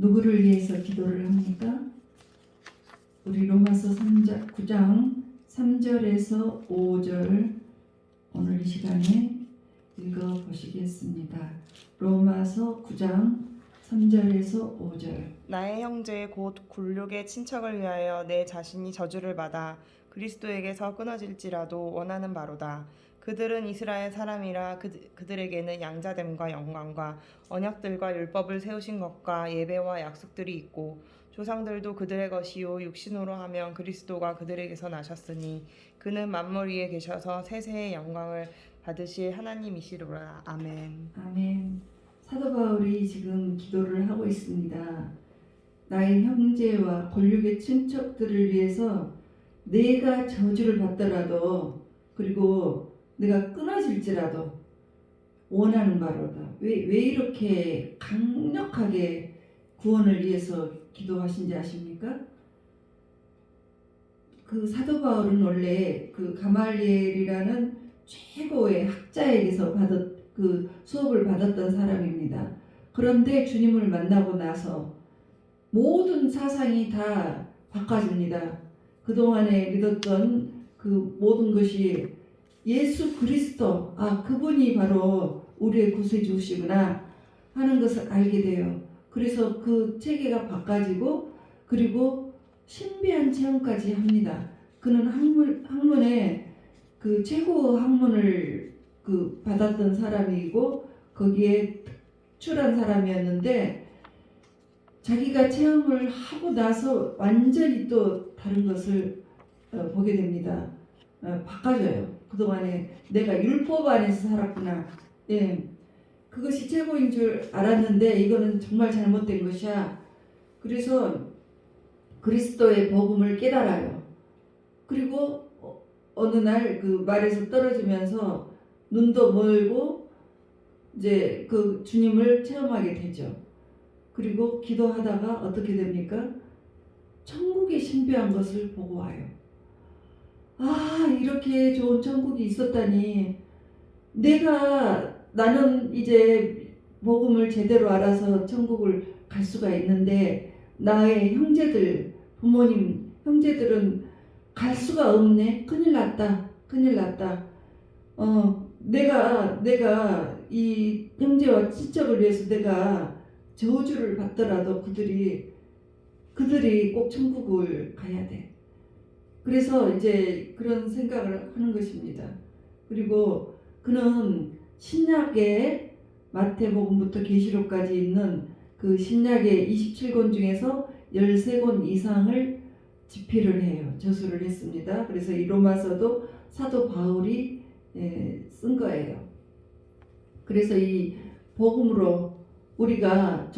누구를 위해서 기도를 합니까? 우리 로마서 9장 3절에서 5절 오늘 이 시간에 읽어보시겠습니다. 로마서 9장 3절에서 5절. 나의 형제 곧 굴욕의 친척을 위하여 내 자신이 저주를 받아 그리스도에게서 끊어질지라도 원하는 바로다. 그들은 이스라엘 사람이라 그들에게는 양자됨과 영광과 언약들과 율법을 세우신 것과 예배와 약속들이 있고 조상들도 그들의 것이요 육신으로 하면 그리스도가 그들에게서 나셨으니 그는 만물 위에 계셔서 세세의 영광을 받으실 하나님이시로라. 아멘. 아멘. 사도 바울이 지금 기도를 하고 있습니다. 나의 형제와 권력의 친척들을 위해서 내가 저주를 받더라도 그리고 내가 끊어질지라도 원하는 바로다. 왜 이렇게 강력하게 구원을 위해서 기도하신지 아십니까? 그 사도 바울은 원래 그 가말리엘이라는 최고의 학자에게서 그 수업을 받았던 사람입니다. 그런데 주님을 만나고 나서 모든 사상이 다 바꿔집니다. 그동안에 믿었던 그 모든 것이 예수 그리스도, 그분이 바로 우리의 구세주시구나 하는 것을 알게 돼요. 그래서 그 체계가 바꿔지고 그리고 신비한 체험까지 합니다. 그는 학문에 그 최고 학문을 받았던 사람이고 거기에 특출한 사람이었는데 자기가 체험을 하고 나서 완전히 또 다른 것을 보게 됩니다. 바꿔져요. 그동안에 내가 율법 안에서 살았구나. 예, 그것이 최고인 줄 알았는데 이거는 정말 잘못된 것이야. 그래서 그리스도의 복음을 깨달아요. 그리고 어느 날 그 말에서 떨어지면서 눈도 멀고 이제 그 주님을 체험하게 되죠. 그리고 기도하다가 어떻게 됩니까? 천국의 신비한 것을 보고 와요. 이렇게 좋은 천국이 있었다니. 나는 이제 복음을 제대로 알아서 천국을 갈 수가 있는데 나의 형제들, 부모님, 형제들은 갈 수가 없네. 큰일 났다. 내가 이 형제와 친척을 위해서 내가 저주를 받더라도 그들이 꼭 천국을 가야 돼. 그래서 이제 그런 생각을 하는 것입니다. 그리고 그는 신약의 마태복음부터 계시록까지 있는 그 신약의 27권 중에서 13권 이상을 집필을 해요. 저술을 했습니다. 그래서 이 로마서도 사도 바울이 쓴 거예요. 그래서 이 복음으로 우리가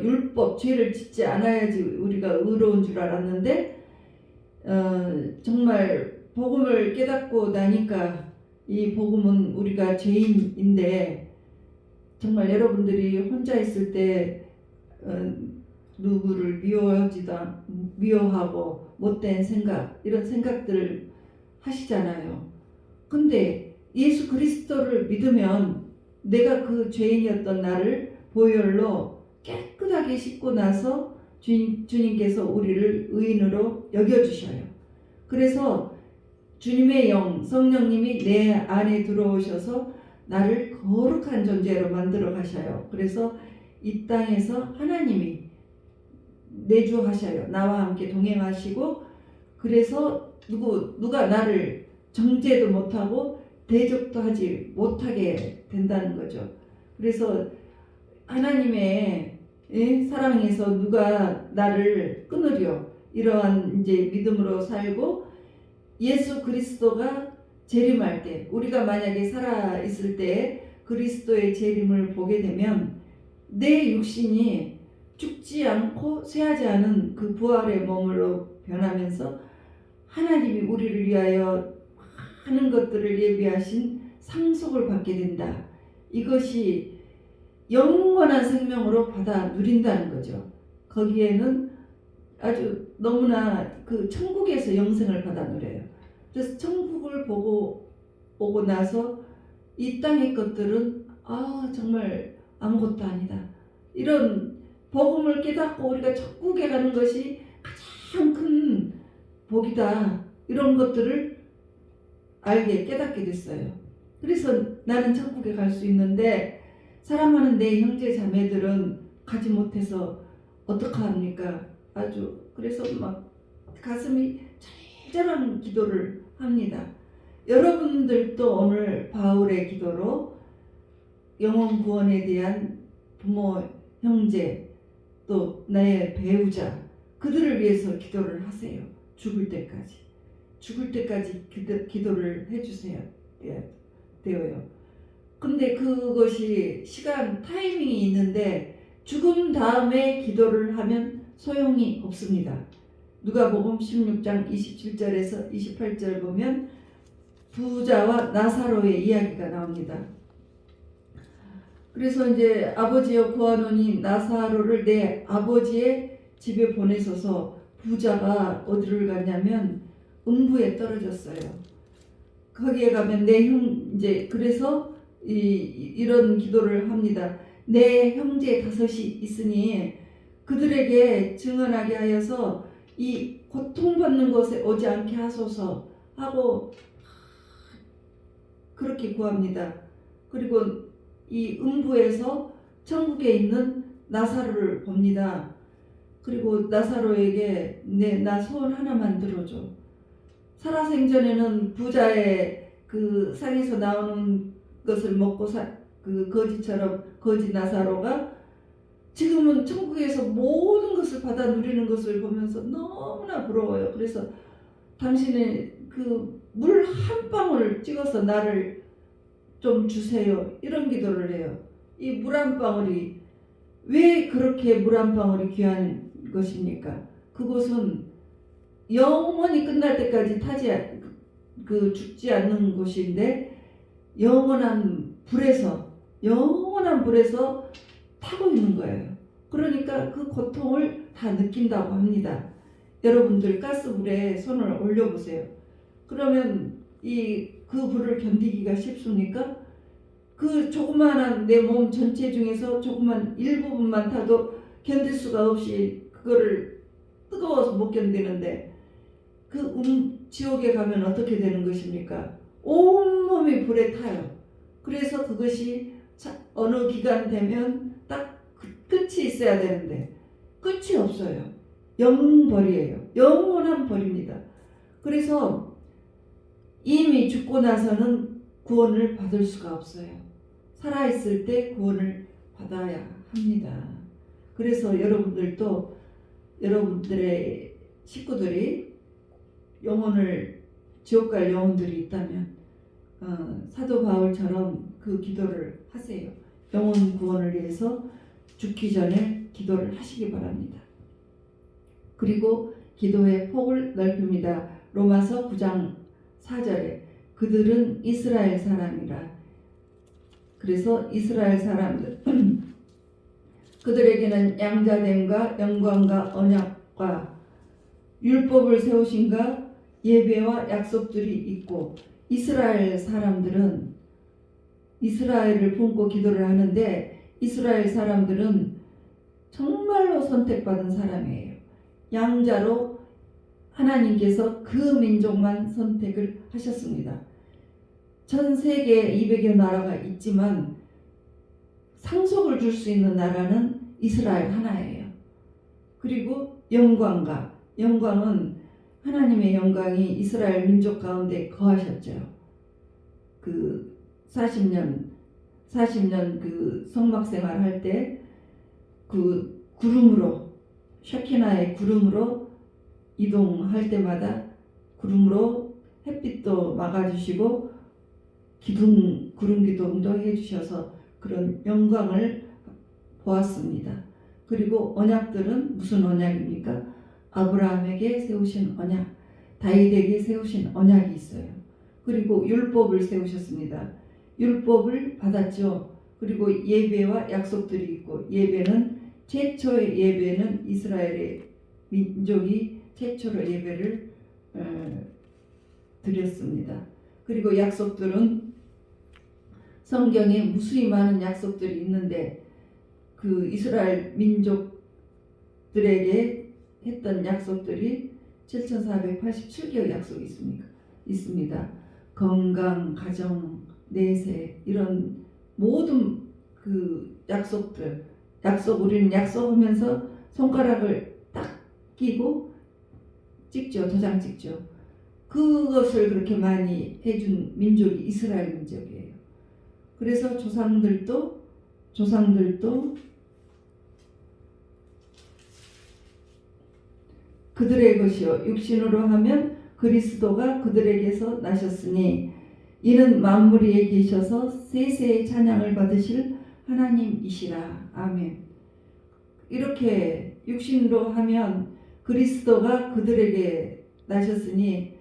율법, 죄를 짓지 않아야지 우리가 의로운 줄 알았는데 정말 복음을 깨닫고 나니까 이 복음은 우리가 죄인인데 정말 여러분들이 혼자 있을 때 누구를 미워하고 못된 생각, 이런 생각들을 하시잖아요. 근데 예수 그리스도를 믿으면 내가 그 죄인이었던 나를 보혈로 깨끗하게 씻고 나서 주님께서 우리를 의인으로 여겨주셔요. 그래서 주님의 영, 성령님이 내 안에 들어오셔서 나를 거룩한 존재로 만들어 가셔요. 그래서 이 땅에서 하나님이 내주하셔요. 나와 함께 동행하시고, 그래서 누가 나를 정죄도 못하고 대적도 하지 못하게 된다는 거죠. 그래서 하나님의 사랑에서 누가 나를 끊으려, 이러한 이제 믿음으로 살고, 예수 그리스도가 재림할 때, 우리가 만약에 살아 있을 때 그리스도의 재림을 보게 되면 내 육신이 죽지 않고 쇠하지 않은 그 부활의 몸으로 변하면서 하나님이 우리를 위하여 많은 것들을 예비하신 상속을 받게 된다. 이것이 영원한 생명으로 받아 누린다는 거죠. 거기에는 아주 너무나 그 천국에서 영생을 받아 누려요. 그래서 천국을 오고 나서 이 땅의 것들은 정말 아무것도 아니다. 이런 복음을 깨닫고 우리가 천국에 가는 것이 가장 큰 복이다. 이런 것들을 알게 깨닫게 됐어요. 그래서 나는 천국에 갈 수 있는데 사랑하는 내 형제 자매들은 가지 못해서 어떡합니까? 아주 그래서 막 가슴이 절절한 기도를 합니다. 여러분들도 오늘 바울의 기도로 영혼 구원에 대한 부모, 형제, 또 나의 배우자 그들을 위해서 기도를 하세요. 죽을 때까지. 죽을 때까지 기도를 해주세요. 되어요. 근데 그것이 시간 타이밍이 있는데 죽음 다음에 기도를 하면 소용이 없습니다. 누가복음 16장 27절에서 28절 보면 부자와 나사로의 이야기가 나옵니다. 그래서 이제 아버지여 구하노니 나사로를 내 아버지의 집에 보내소서. 부자가 어디를 갔냐면 음부에 떨어졌어요. 거기에 가면 내 이제 그래서 이런 기도를 합니다. 내 형제 5이 있으니 그들에게 증언하게 하여서 이 고통받는 곳에 오지 않게 하소서 하고 그렇게 구합니다. 그리고 이 음부에서 천국에 있는 나사로를 봅니다. 그리고 나사로에게 나 소원 하나만 들어줘. 살아생전에는 부자의 그 상에서 나오는 것을 먹고 그 거지처럼 거지 나사로가 지금은 천국에서 모든 것을 받아 누리는 것을 보면서 너무나 부러워요. 그래서 당신의 그 물 한 방울 찍어서 나를 좀 주세요. 이런 기도를 해요. 이 물 한 방울이 왜 그렇게 물 한 방울이 귀한 것입니까? 그곳은 영원히 끝날 때까지 죽지 않는 곳인데 영원한 불에서 타고 있는 거예요. 그러니까 그 고통을 다 느낀다고 합니다. 여러분들 가스불에 손을 올려보세요. 그러면 그 불을 견디기가 쉽습니까? 그 조그마한 내 몸 전체 중에서 조그만 일부분만 타도 견딜 수가 없이 그거를 뜨거워서 못 견디는데 지옥에 가면 어떻게 되는 것입니까? 온몸이 불에 타요. 그래서 그것이 어느 기간 되면 딱 끝이 있어야 되는데 끝이 없어요. 영벌이에요. 영원한 벌입니다. 그래서 이미 죽고 나서는 구원을 받을 수가 없어요. 살아있을 때 구원을 받아야 합니다. 그래서 여러분들도 여러분들의 식구들이 지옥 갈 영혼들이 있다면 사도 바울처럼 그 기도를 하세요. 영혼 구원을 위해서 죽기 전에 기도를 하시기 바랍니다. 그리고 기도의 폭을 넓힙니다. 로마서 9장 4절에 그들은 이스라엘 사람이라. 그래서 이스라엘 사람들 그들에게는 양자됨과 영광과 언약과 율법을 세우신가 예배와 약속들이 있고 이스라엘 사람들은 이스라엘을 품고 기도를 하는데 이스라엘 사람들은 정말로 선택받은 사람이에요. 양자로 하나님께서 그 민족만 선택을 하셨습니다. 전 세계에 200여 나라가 있지만 상속을 줄 수 있는 나라는 이스라엘 하나예요. 그리고 영광은 하나님의 영광이 이스라엘 민족 가운데 거하셨죠. 그 40년 그 성막 생활 할 때 그 구름으로 샤키나의 구름으로 이동할 때마다 구름으로 햇빛도 막아주시고 구름 기둥도 해주셔서 그런 영광을 보았습니다. 그리고 언약들은 무슨 언약입니까? 아브라함에게 세우신 언약, 다윗에게 세우신 언약이 있어요. 그리고 율법을 세우셨습니다. 율법을 받았죠. 그리고 예배와 약속들이 있고 최초의 예배는 이스라엘의 민족이 최초로 예배를 드렸습니다. 그리고 약속들은 성경에 무수히 많은 약속들이 있는데 그 이스라엘 민족 민족들에게 했던 약속들이 7487개의 약속이 있습니다. 건강, 가정, 내세 이런 모든 그 우리는 약속하면서 손가락을 딱 끼고 찍죠. 도장 찍죠. 그것을 그렇게 많이 해준 민족이 이스라엘 민족이에요. 그래서 조상들도 그들의 것이요 육신으로 하면 그리스도가 그들에게서 나셨으니 이는 만물 위에 계셔서 세세의 찬양을 받으실 하나님이시라. 아멘. 이렇게 육신으로 하면 그리스도가 그들에게 나셨으니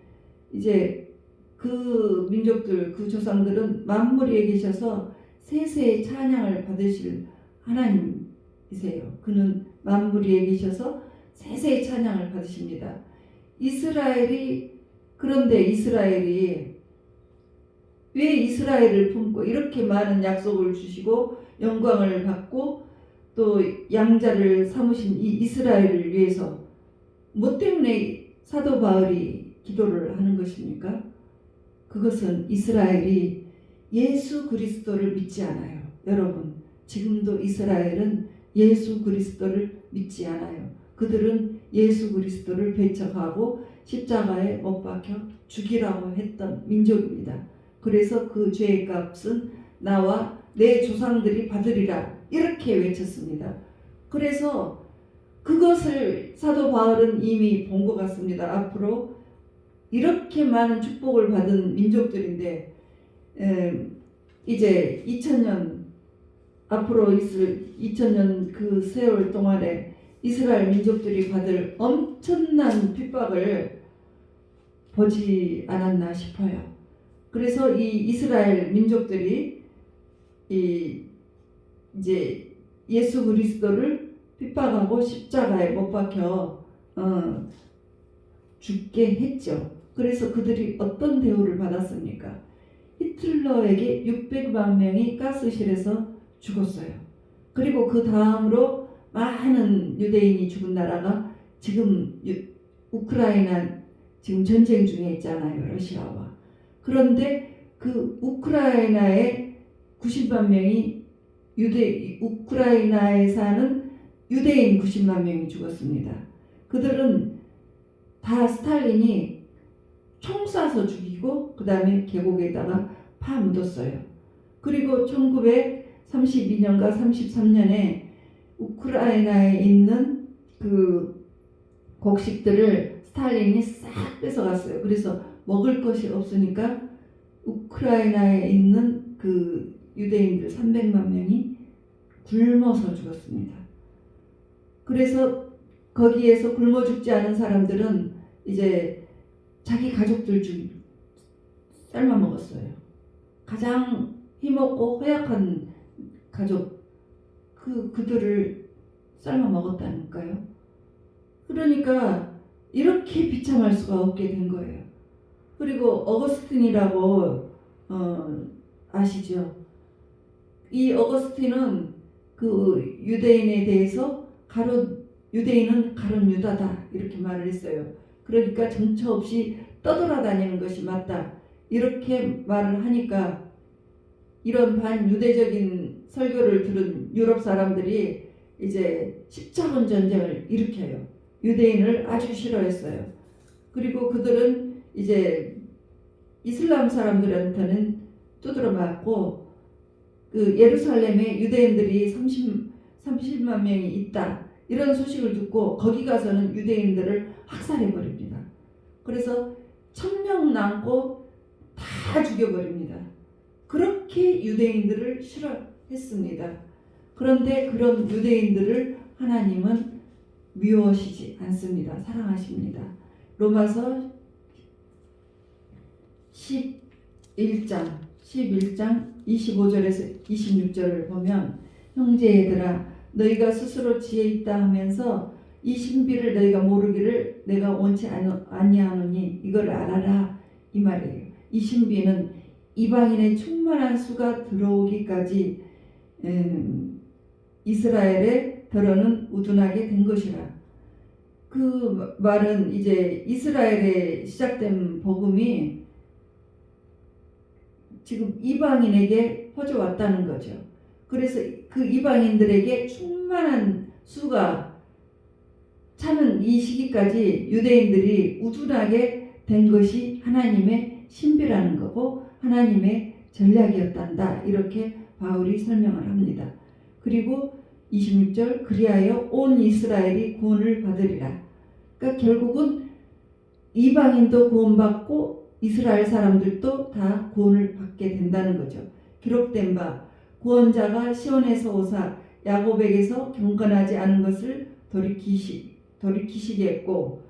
이제 그 민족들, 그 조상들은 만물 위에 계셔서 세세의 찬양을 받으실 하나님이세요. 그는 만물 위에 계셔서 세세의 찬양을 받으십니다. 그런데 이스라엘이 왜 이스라엘을 품고 이렇게 많은 약속을 주시고 영광을 받고 또 양자를 삼으신 이 이스라엘을 위해서 뭐 때문에 사도 바울이 기도를 하는 것입니까? 그것은 이스라엘이 예수 그리스도를 믿지 않아요. 여러분, 지금도 이스라엘은 예수 그리스도를 믿지 않아요. 그들은 예수 그리스도를 배척하고 십자가에 못 박혀 죽이라고 했던 민족입니다. 그래서 그 죄의 값은 나와 내 조상들이 받으리라 이렇게 외쳤습니다. 그래서 그것을 사도 바울은 이미 본 것 같습니다. 앞으로 이렇게 많은 축복을 받은 민족들인데 이제 2000년 앞으로 있을 2000년 그 세월 동안에 이스라엘 민족들이 받을 엄청난 핍박을 보지 않았나 싶어요. 그래서 이 이스라엘 민족들이 이제 예수 그리스도를 핍박하고 십자가에 못 박혀 죽게 했죠. 그래서 그들이 어떤 대우를 받았습니까? 히틀러에게 600만 명이 가스실에서 죽었어요. 그리고 그 다음으로 많은 유대인이 죽은 나라가 지금 우크라이나 지금 전쟁 중에 있잖아요. 러시아와. 그런데 그 우크라이나의 90만 명이 우크라이나에 사는 유대인 90만 명이 죽었습니다. 그들은 다 스탈린이 총 쏴서 죽이고 그 다음에 계곡에다가 파 묻었어요. 그리고 1932년과 33년에 우크라이나에 있는 그 곡식들을 스탈린이 싹 뺏어갔어요. 그래서 먹을 것이 없으니까 우크라이나에 있는 그 유대인들 300만 명이 굶어서 죽었습니다. 그래서 거기에서 굶어 죽지 않은 사람들은 이제 자기 가족들 중 삶아 먹었어요. 가장 힘없고 허약한 가족 그들을 삶아 먹었다니까요. 그러니까 이렇게 비참할 수가 없게 된 거예요. 그리고 어거스틴이라고 아시죠? 이 어거스틴은 그 유대인에 대해서 유대인은 가룟 유다다 이렇게 말을 했어요. 그러니까 정처 없이 떠돌아다니는 것이 맞다 이렇게 말을 하니까 이런 반유대적인 설교를 들은 유럽 사람들이 이제 십자군 전쟁을 일으켜요. 유대인을 아주 싫어했어요. 그리고 그들은 이제 이슬람 사람들한테는 두드러 맞고 그 예루살렘에 유대인들이 30만 명이 있다 이런 소식을 듣고 거기 가서는 유대인들을 학살해 버립니다. 그래서 1000명 남고 다 죽여버립니다. 그렇게 유대인들을 싫어했습니다. 그런데 그런 유대인들을 하나님은 미워하시지 않습니다. 사랑하십니다. 로마서 11장 25절에서 26절을 보면 형제들아 너희가 스스로 지혜 있다 하면서 이 신비를 너희가 모르기를 내가 원치 아니하노니 이걸 알아라 이 말이에요. 이 신비는 이방인의 충만한 수가 들어오기까지 이스라엘의 벼러는 우둔하게 된 것이라. 그 말은 이제 이스라엘에 시작된 복음이 지금 이방인에게 퍼져왔다는 거죠. 그래서 그 이방인들에게 충만한 수가 차는 이 시기까지 유대인들이 우둔하게 된 것이 하나님의 신비라는 거고 하나님의 전략이었단다. 이렇게 바울이 설명을 합니다. 그리고 26절 그리하여 온 이스라엘이 구원을 받으리라. 그러니까 결국은 이방인도 구원받고 이스라엘 사람들도 다 구원을 받게 된다는 거죠. 기록된 바 구원자가 시온에서 오사 야곱에게서 경건하지 않은 것을 돌이키시겠고,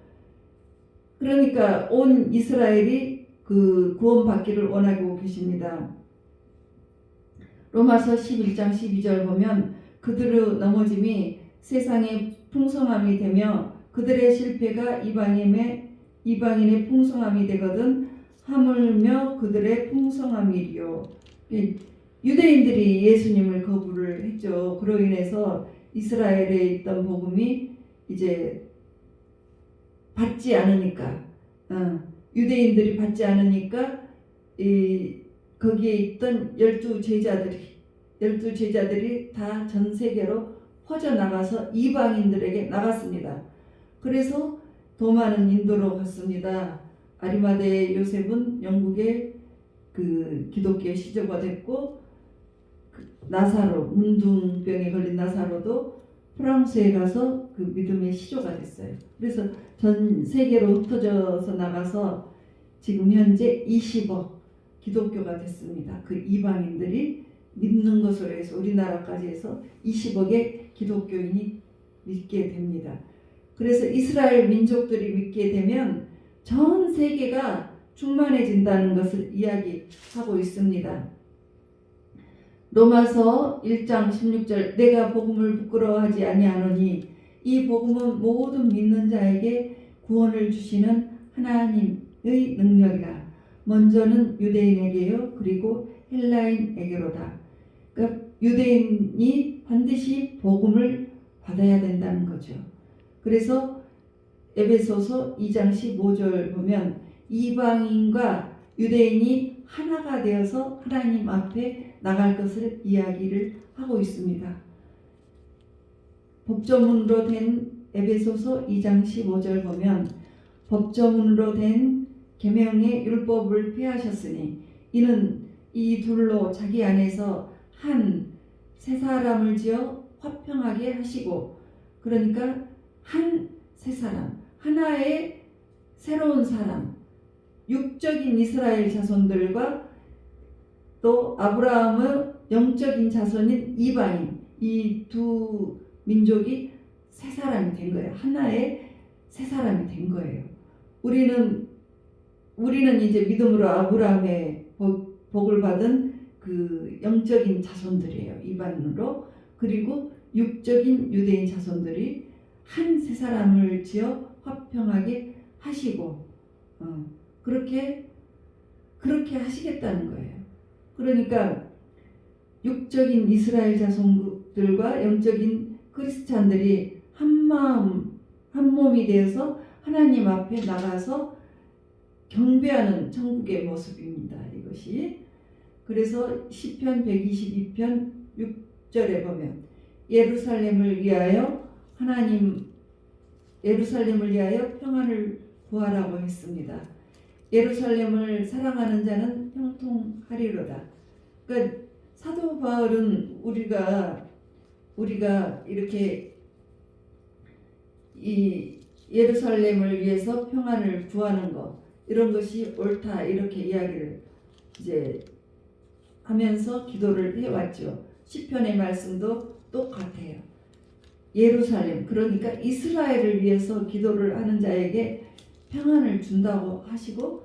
그러니까 온 이스라엘이 그 구원받기를 원하고 계십니다. 로마서 11장 12절 보면 그들의 넘어짐이 세상의 풍성함이 되며 그들의 실패가 이방인의 풍성함이 되거든 하물며 그들의 풍성함이리요. 유대인들이 예수님을 거부를 했죠. 그로 인해서 이스라엘에 있던 복음이 이제 받지 않으니까, 유대인들이 받지 않으니까 거기에 있던 12제자들이 다 전 세계로 퍼져나가서 이방인들에게 나갔습니다. 그래서 도마는 인도로 갔습니다. 아리마대 요셉은 영국의 그 기독교의 시조가 됐고, 나사로, 문둥병에 걸린 나사로도 프랑스에 가서 그 믿음의 시조가 됐어요. 그래서 전 세계로 흩어져서 나가서 지금 현재 20억 기독교가 됐습니다. 그 이방인들이 믿는 것으로 해서 우리나라까지 해서 20억의 기독교인이 믿게 됩니다. 그래서 이스라엘 민족들이 믿게 되면 전 세계가 충만해진다는 것을 이야기하고 있습니다. 로마서 1장 16절 내가 복음을 부끄러워하지 아니하노니 이 복음은 모든 믿는 자에게 구원을 주시는 하나님의 능력이라. 먼저는 유대인에게요 그리고 헬라인에게로다. 그러니까 유대인이 반드시 복음을 받아야 된다는 거죠. 그래서 에베소서 2장 15절 보면 이방인과 유대인이 하나가 되어서 하나님 앞에 나갈 것을 이야기를 하고 있습니다. 법조문으로 된 에베소서 2장 15절 보면 법조문으로 된 계명의 율법을 폐하셨으니 이는 이 둘로 자기 안에서 한 새 사람을 지어 화평하게 하시고, 그러니까 한 새 사람, 하나의 새로운 사람, 육적인 이스라엘 자손들과 또 아브라함의 영적인 자손인 이방인, 이 두 민족이 새 사람이 된 거예요. 하나의 새 사람이 된 거예요. 우리는 이제 믿음으로 아브라함의 복을 받은 그 영적인 자손들이에요. 이방인으로. 그리고 육적인 유대인 자손들이 한 새 사람을 지어 화평하게 하시고, 그렇게 하시겠다는 거예요. 그러니까 육적인 이스라엘 자손들과 영적인 크리스찬들이 한 마음 한 몸이 되어서 하나님 앞에 나가서 경배하는 천국의 모습입니다. 이것이. 그래서 시편 122편 6절에 보면 예루살렘을 위하여 평안을 구하라고 했습니다. 예루살렘을 사랑하는 자는 형통하리로다. 그러니까 사도 바울은 우리가 이렇게 이 예루살렘을 위해서 평안을 구하는 것, 이런 것이 옳다, 이렇게 이야기를 이제 하면서 기도를 해왔죠. 시편의 말씀도 똑같아요. 예루살렘, 그러니까 이스라엘을 위해서 기도를 하는 자에게 평안을 준다고 하시고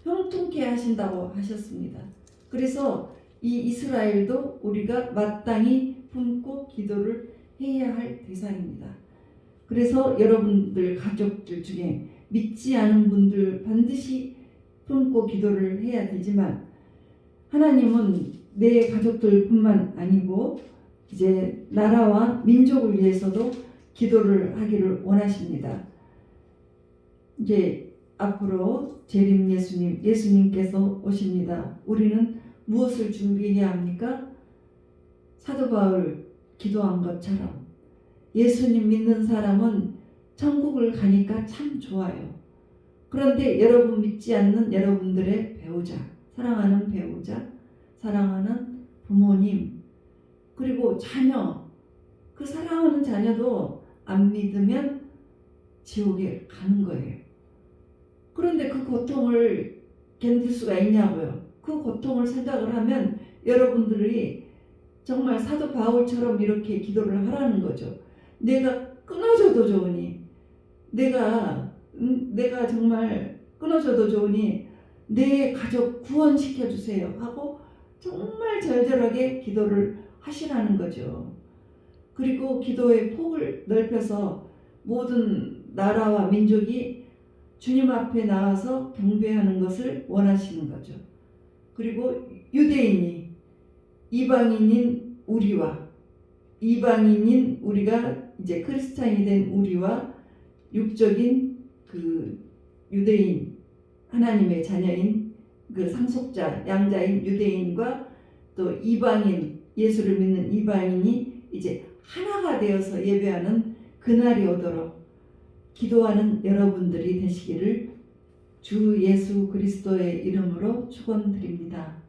형통케 하신다고 하셨습니다. 그래서 이 이스라엘도 우리가 마땅히 품고 기도를 해야 할 대상입니다. 그래서 여러분들 가족들 중에 믿지 않은 분들 반드시 품고 기도를 해야 되지만, 하나님은 내 가족들뿐만 아니고 이제 나라와 민족을 위해서도 기도를 하기를 원하십니다. 이제 앞으로 재림 예수님께서 오십니다. 우리는 무엇을 준비해야 합니까? 사도 바울 기도한 것처럼 예수님 믿는 사람은 천국을 가니까 참 좋아요. 그런데 여러분 믿지 않는 여러분들의 배우자, 사랑하는 배우자, 사랑하는 부모님, 그리고 자녀, 그 사랑하는 자녀도 안 믿으면 지옥에 가는 거예요. 그런데 그 고통을 견딜 수가 있냐고요. 그 고통을 생각을 하면 여러분들이 정말 사도 바울처럼 이렇게 기도를 하라는 거죠. 내가 끊어져도 좋으니, 내가 정말 끊어져도 좋으니 내 가족 구원시켜 주세요 하고 정말 절절하게 기도를 하시라는 거죠. 그리고 기도의 폭을 넓혀서 모든 나라와 민족이 주님 앞에 나와서 경배하는 것을 원하시는 거죠. 그리고 유대인이 이방인인 우리가 이제 크리스찬이 된 우리와 육적인 그 유대인, 하나님의 자녀인 그 상속자, 양자인 유대인과 또 이방인, 예수를 믿는 이방인이 이제 하나가 되어서 예배하는 그날이 오도록 기도하는 여러분들이 되시기를 주 예수 그리스도의 이름으로 축원드립니다.